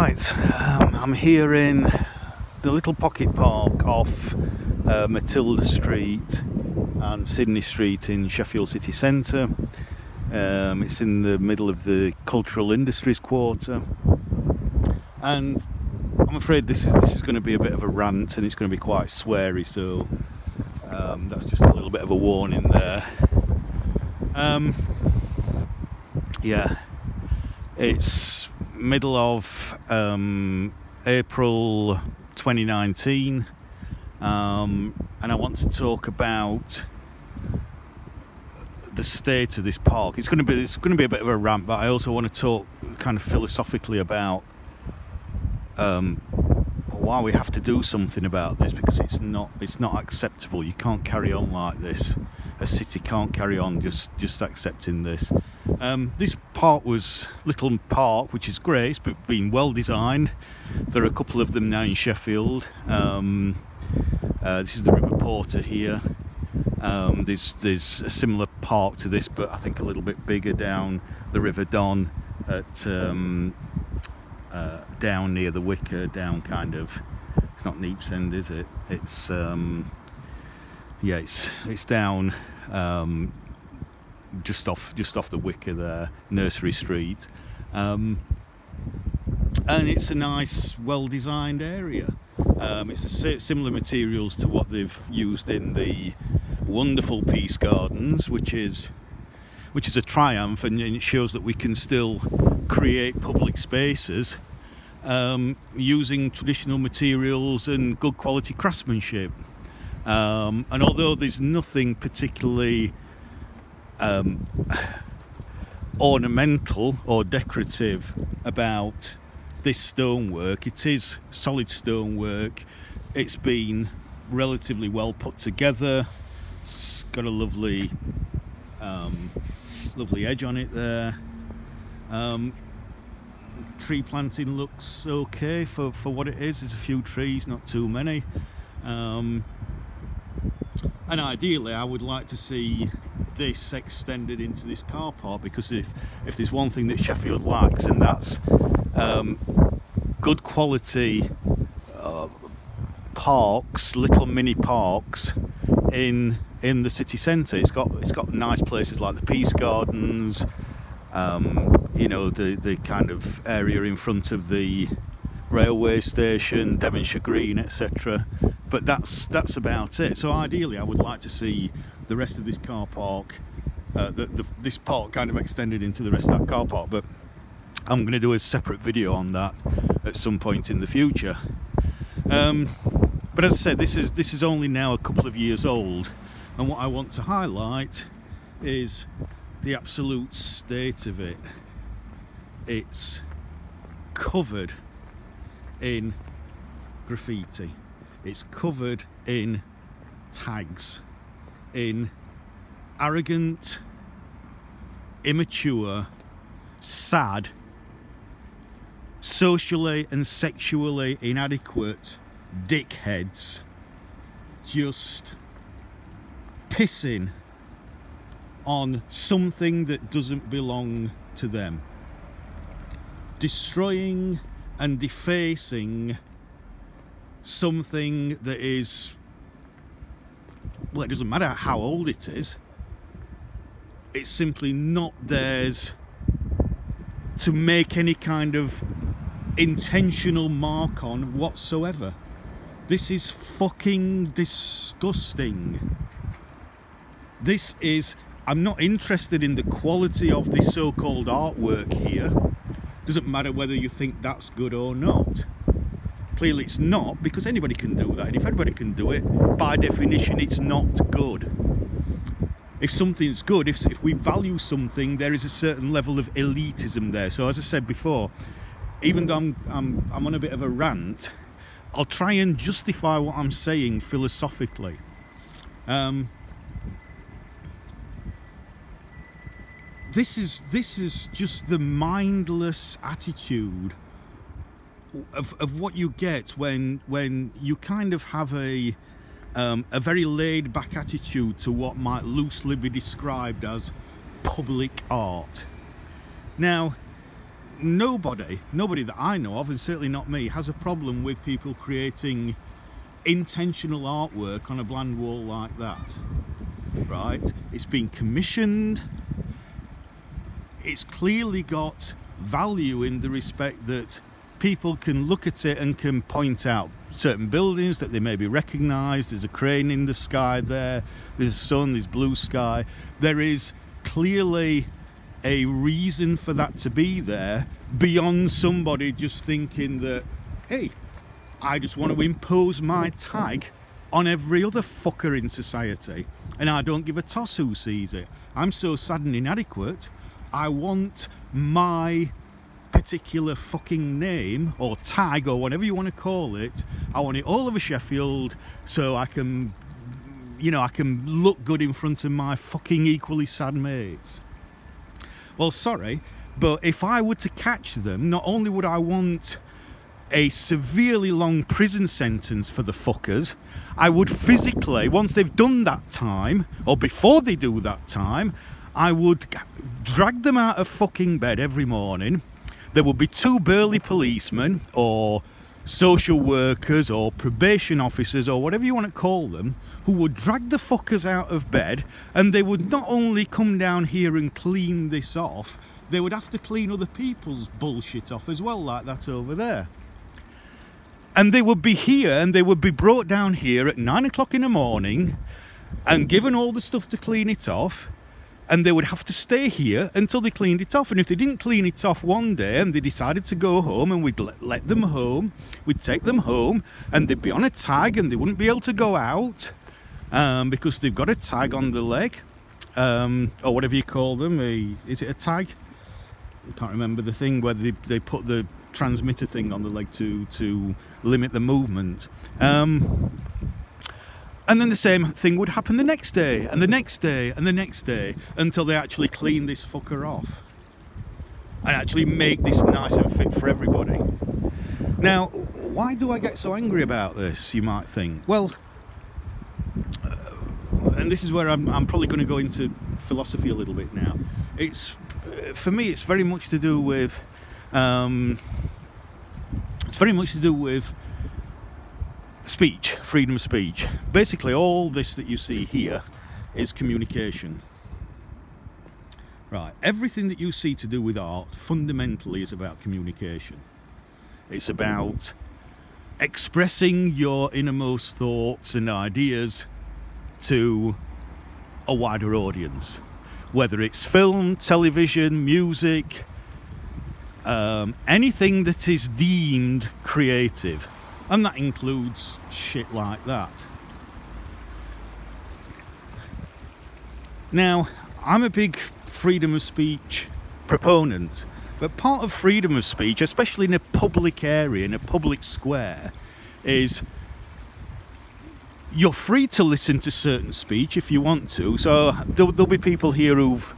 Right, I'm here in the little pocket park off Matilda Street and Sydney Street in Sheffield city centre. It's in the middle of the cultural industries quarter, and I'm afraid this is going to be a bit of a rant, and it's going to be quite sweary, so that's just a little bit of a warning there. Yeah, it's middle of April 2019, and I want to talk about the state of this park. It's going to be a bit of a rant, but I also want to talk kind of philosophically about why we have to do something about this, because it's not acceptable. You can't carry on like this. A city can't carry on just accepting this. This park was Little Park, which is great. It's been well designed. There are a couple of them now in Sheffield. This is the River Porter here. There's a similar park to this, but I think a little bit bigger down the River Don at down near the Wicker, down kind of, it's not Neep's End, is it? It's yeah, it's down just off the Wicker there, Nursery Street, and it's a nice, well-designed area. It's similar materials to what they've used in the wonderful Peace Gardens, which is a triumph, and it shows that we can still create public spaces using traditional materials and good quality craftsmanship. And although there's nothing particularly ornamental or decorative about this stonework, it is solid stonework. It's been relatively well put together. It's got a lovely edge on it there. Tree planting looks okay for what it is. There's a few trees, not too many. And ideally I would like to see this extended into this car park, because if there's one thing that Sheffield lacks, and that's good quality parks, little mini parks in the city centre. It's got nice places like the Peace Gardens, you know, the kind of area in front of the railway station, Devonshire Green, etc. But that's about it. So ideally I would like to see the rest of this car park, this park kind of extended into the rest of that car park, but I'm going to do a separate video on that at some point in the future. But as I said, this is only now a couple of years old, and what I want to highlight is the absolute state of it. It's covered in graffiti. It's covered in tags, in arrogant, immature, sad, socially and sexually inadequate dickheads just pissing on something that doesn't belong to them, destroying and defacing something that is, well, it doesn't matter how old it is, it's simply not theirs to make any kind of intentional mark on whatsoever. This is fucking disgusting. This is, I'm not interested in the quality of this so-called artwork here. Doesn't matter whether you think that's good or not. Clearly it's not, because anybody can do that, and if anybody can do it, by definition it's not good. If something's good, if we value something, there is a certain level of elitism there. So as I said before, even though I'm on a bit of a rant, I'll try and justify what I'm saying philosophically. This is just the mindless attitude of what you get when you kind of have a very laid-back attitude to what might loosely be described as public art. Now, nobody that I know of, and certainly not me, has a problem with people creating intentional artwork on a bland wall like that, right? It's been commissioned. It's clearly got value in the respect that people can look at it and can point out certain buildings that they maybe recognise. There's a crane in the sky there, there's a sun, there's blue sky. There is clearly a reason for that to be there, beyond somebody just thinking that, hey, I just want to impose my tag on every other fucker in society, and I don't give a toss who sees it. I'm so sad and inadequate, I want my particular fucking name or tag or whatever you want to call it, I want it all over Sheffield, so I can, you know, I can look good in front of my fucking equally sad mates. Well, sorry, but if I were to catch them, not only would I want a severely long prison sentence for the fuckers, I would physically, once they've done that time, or before they do that time, I would drag them out of fucking bed every morning. There would be 2 burly policemen, or social workers, or probation officers, or whatever you want to call them, who would drag the fuckers out of bed, and they would not only come down here and clean this off, they would have to clean other people's bullshit off as well, like that over there. And they would be here, and they would be brought down here at 9 o'clock in the morning and given all the stuff to clean it off, and they would have to stay here until they cleaned it off. And if they didn't clean it off one day and they decided to go home, and we'd let them home, we'd take them home, and they'd be on a tag and they wouldn't be able to go out because they've got a tag on the leg, or whatever you call them. Is it a tag? I can't remember the thing where they put the transmitter thing on the leg to limit the movement. And then the same thing would happen the next day, and the next day, and the next day, until they actually clean this fucker off and actually make this nice and fit for everybody. Now, why do I get so angry about this, you might think? Well, and this is where I'm probably going to go into philosophy a little bit now. For me, it's very much to do with speech, freedom of speech. Basically, all this that you see here is communication. Right, everything that you see to do with art fundamentally is about communication. It's about expressing your innermost thoughts and ideas to a wider audience. Whether it's film, television, music, anything that is deemed creative. And that includes shit like that. Now, I'm a big freedom of speech proponent, but part of freedom of speech, especially in a public area, in a public square, is you're free to listen to certain speech if you want to. So there'll be people here who've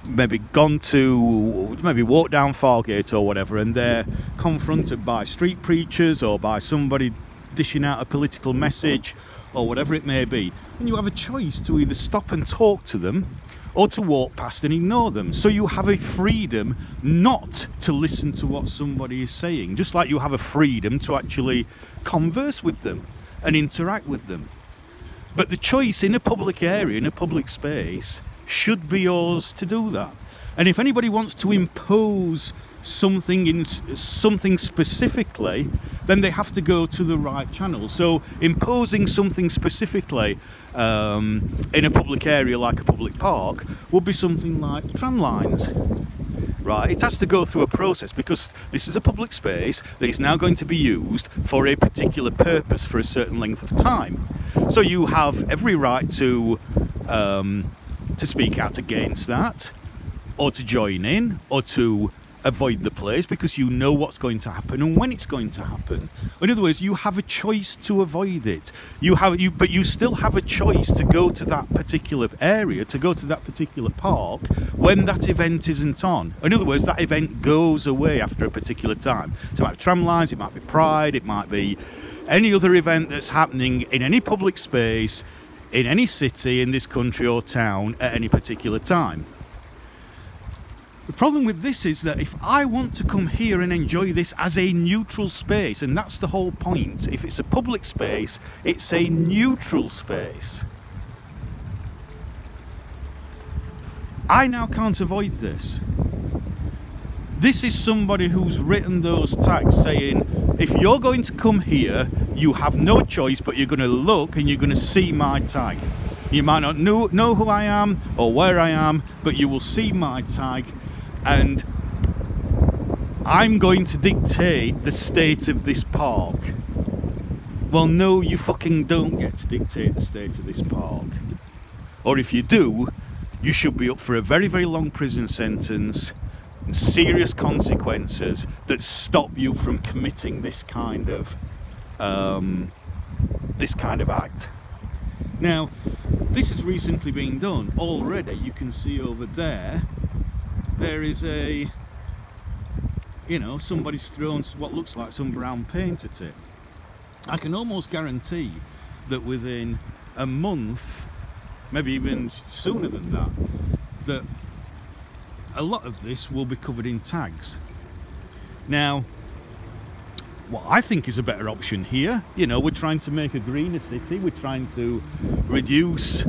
maybe walked down Fargate or whatever, and they're confronted by street preachers or by somebody dishing out a political message or whatever it may be, and you have a choice to either stop and talk to them or to walk past and ignore them. So you have a freedom not to listen to what somebody is saying, just like you have a freedom to actually converse with them and interact with them. But the choice in a public area, in a public space, should be yours to do that. And if anybody wants to impose something specifically, then they have to go to the right channel. So imposing something specifically in a public area like a public park would be something like tram lines. Right, it has to go through a process, because this is a public space that is now going to be used for a particular purpose for a certain length of time. So you have every right to speak out against that, or to join in, or to avoid the place, because you know what's going to happen and when it's going to happen. In other words, you have a choice to avoid it. But you still have a choice to go to that particular area, to go to that particular park when that event isn't on. In other words, that event goes away after a particular time. So it might be tram lines, it might be Pride, it might be any other event that's happening in any public space, in any city in this country or town at any particular time. The problem with this is that if I want to come here and enjoy this as a neutral space, and that's the whole point, if it's a public space, it's a neutral space. I now can't avoid this. This is somebody who's written those tags saying, if you're going to come here, you have no choice, but you're going to look and you're going to see my tag. You might not know who I am or where I am, but you will see my tag, and I'm going to dictate the state of this park. Well, no, you fucking don't get to dictate the state of this park. Or if you do, you should be up for a very, very long prison sentence and serious consequences that stop you from committing this kind of act. Now, this has recently been done already. You can see over there, there is a, you know, somebody's thrown what looks like some brown paint at it. I can almost guarantee that within a month, maybe even sooner than that, that a lot of this will be covered in tags. Now, what I think is a better option here, you know, we're trying to make a greener city, we're trying to reduce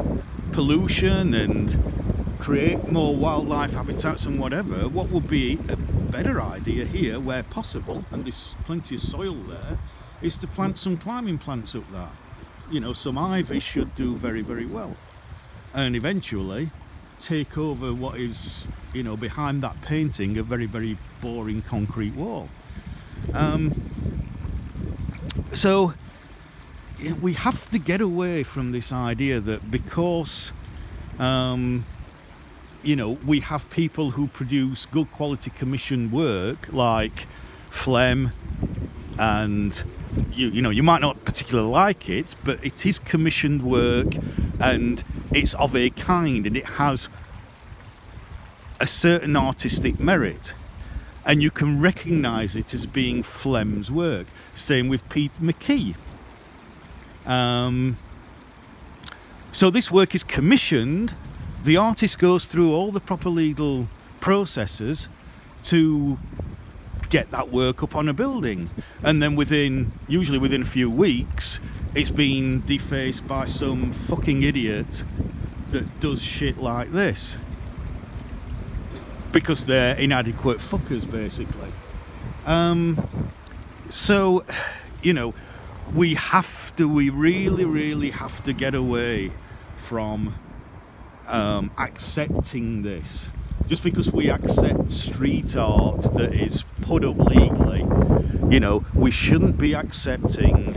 pollution and create more wildlife habitats and whatever. What would be a better idea here, where possible, and there's plenty of soil there, is to plant some climbing plants up there. You know, some ivy should do very, very well, and eventually take over what is, you know, behind that painting, a very, very boring concrete wall. So we have to get away from this idea that because you know, we have people who produce good quality commissioned work like Phlegm, and you know, you might not particularly like it, but it is commissioned work and it's of a kind and it has a certain artistic merit, and you can recognise it as being Phlegm's work. Same with Pete McKee. So this work is commissioned, the artist goes through all the proper legal processes to get that work up on a building, and then usually within a few weeks, it's been defaced by some fucking idiot that does shit like this, because they're inadequate fuckers, basically. So, you know, we really, really have to get away from accepting this. Just because we accept street art that is put up legally, you know, we shouldn't be accepting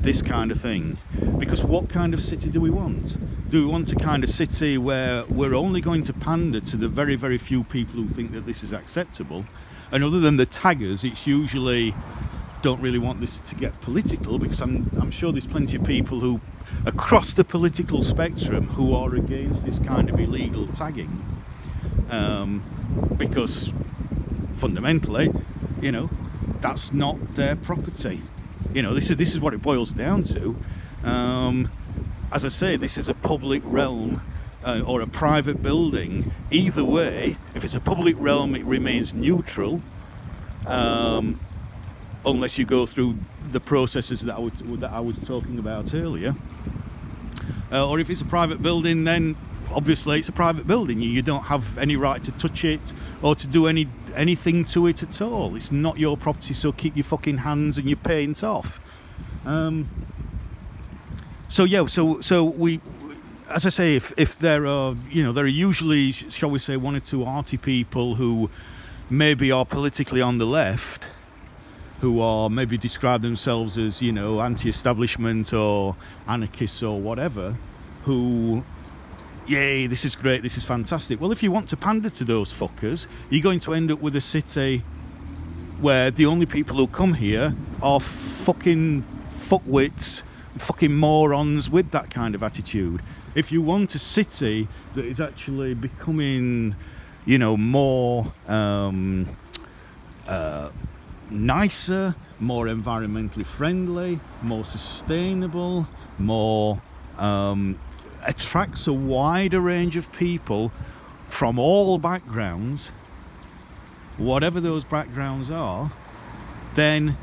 this kind of thing. Because what kind of city do we want? Do we want a kind of city where we're only going to pander to the very, very few people who think that this is acceptable? And other than the taggers, it's usually don't really want this to get political, because I'm sure there's plenty of people who, across the political spectrum, who are against this kind of illegal tagging. Because fundamentally, you know, that's not their property. You know, this is what it boils down to. As I say, this is a public realm or a private building. Either way, if it's a public realm, it remains neutral, unless you go through the processes that I was talking about earlier. Or if it's a private building, then obviously it's a private building. You don't have any right to touch it or to do anything to it at all. It's not your property, so keep your fucking hands and your paint off. So yeah, so we, as I say, if there are, you know, there are usually, shall we say, one or two arty people who maybe are politically on the left, who are maybe describe themselves as, you know, anti-establishment or anarchists or whatever, who, yay, this is great, this is fantastic. Well, if you want to pander to those fuckers, you're going to end up with a city where the only people who come here are fucking fuckwits, fucking morons with that kind of attitude. If you want a city that is actually becoming, you know, more nicer, more environmentally friendly, more sustainable, more attracts a wider range of people from all backgrounds, whatever those backgrounds are, then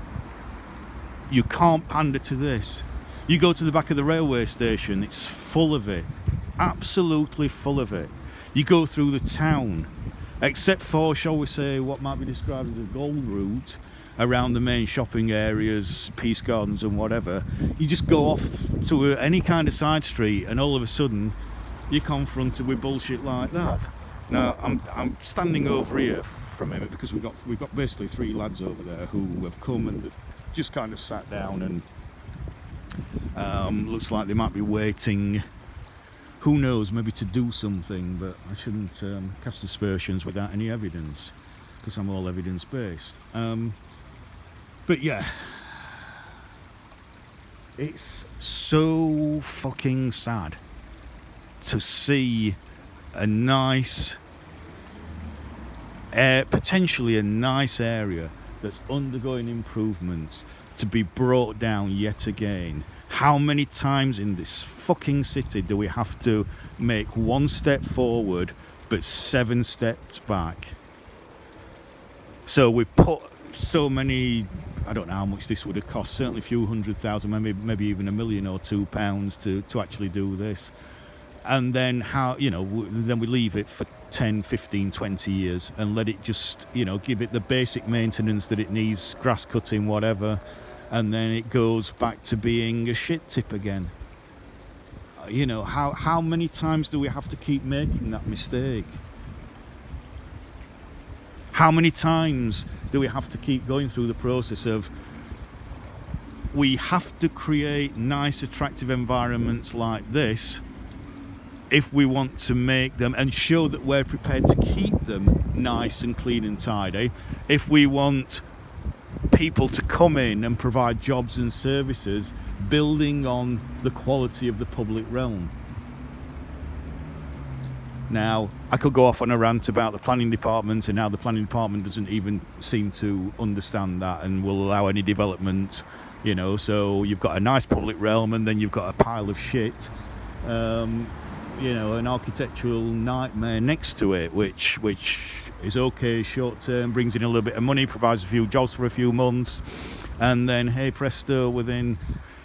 you can't pander to this. You go to the back of the railway station, it's full of it, absolutely full of it. You go through the town, except for, shall we say, what might be described as a gold route around the main shopping areas, Peace Gardens and whatever. You just go off to any kind of side street and all of a sudden you're confronted with bullshit like that. Now I'm standing over here for a minute because we've got basically 3 lads over there who have come and just kind of sat down and looks like they might be waiting, who knows, maybe to do something, but I shouldn't cast aspersions without any evidence because I'm all evidence based. But yeah, it's so fucking sad to see a nice, potentially a nice area that's undergoing improvements to be brought down yet again. How many times in this fucking city do we have to make 1 step forward but 7 steps back? So we put so many, I don't know how much this would have cost, certainly a few £100,000, maybe even £1 million or £2 to actually do this. And then how, you know, then we leave it for 10, 15, 20 years and let it just, you know, give it the basic maintenance that it needs, grass cutting, whatever, and then it goes back to being a shit tip again. You know, how many times do we have to keep making that mistake? How many times do we have to keep going through the process of, we have to create nice, attractive environments like this if we want to make them and show that we're prepared to keep them nice and clean and tidy, if we want people to come in and provide jobs and services building on the quality of the public realm. Now, I could go off on a rant about the planning department and how the planning department doesn't even seem to understand that and will allow any development, you know, so you've got a nice public realm and then you've got a pile of shit, you know, an architectural nightmare next to it, which is okay short term, brings in a little bit of money, provides a few jobs for a few months, and then hey presto, within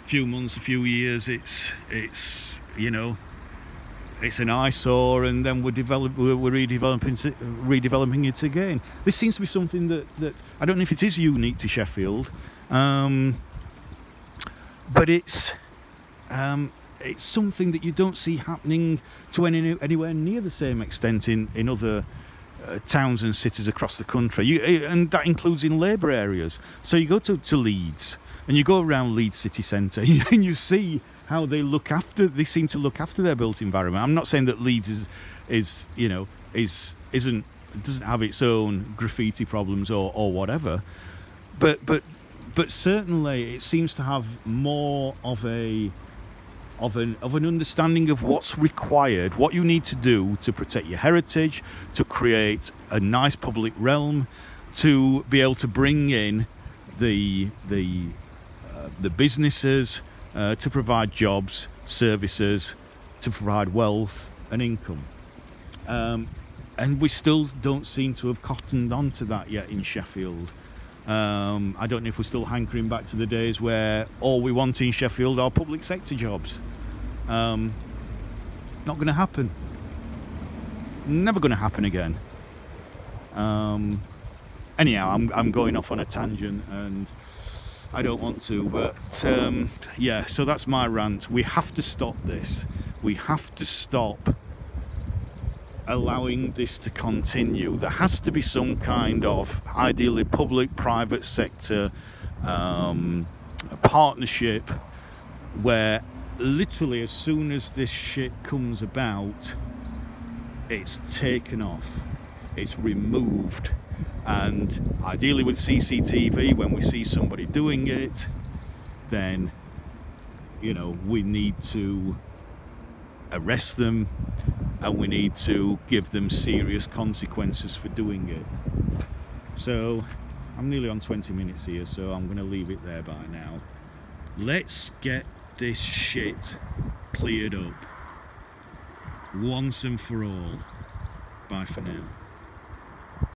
a few months, a few years, it's you know, it's an eyesore, and then we're redeveloping it again. This seems to be something that I don't know if it is unique to Sheffield, but it's something that you don't see happening to anywhere near the same extent in other towns and cities across the country, and that includes in labour areas. So you go to Leeds and you go around Leeds city centre and you see how they seem to look after their built environment. I'm not saying that Leeds doesn't have its own graffiti problems or whatever, but certainly it seems to have more of an understanding of what's required, what you need to do to protect your heritage, to create a nice public realm, to be able to bring in the businesses, to provide jobs, services, to provide wealth and income. And we still don't seem to have cottoned on to that yet in Sheffield. I don't know if we're still hankering back to the days where all we want in Sheffield are public sector jobs. Not going to happen. Never going to happen again. Anyhow, I'm going off on a tangent and I don't want to, but yeah, so that's my rant. We have to stop this. We have to stop allowing this to continue. There has to be some kind of, ideally public-private sector partnership where literally as soon as this shit comes about, it's taken off, it's removed, and ideally with CCTV, when we see somebody doing it, then, you know, we need to arrest them and we need to give them serious consequences for doing it. So I'm nearly on 20 minutes here, so I'm going to leave it there by now. Let's get this shit cleared up once and for all. Bye for now.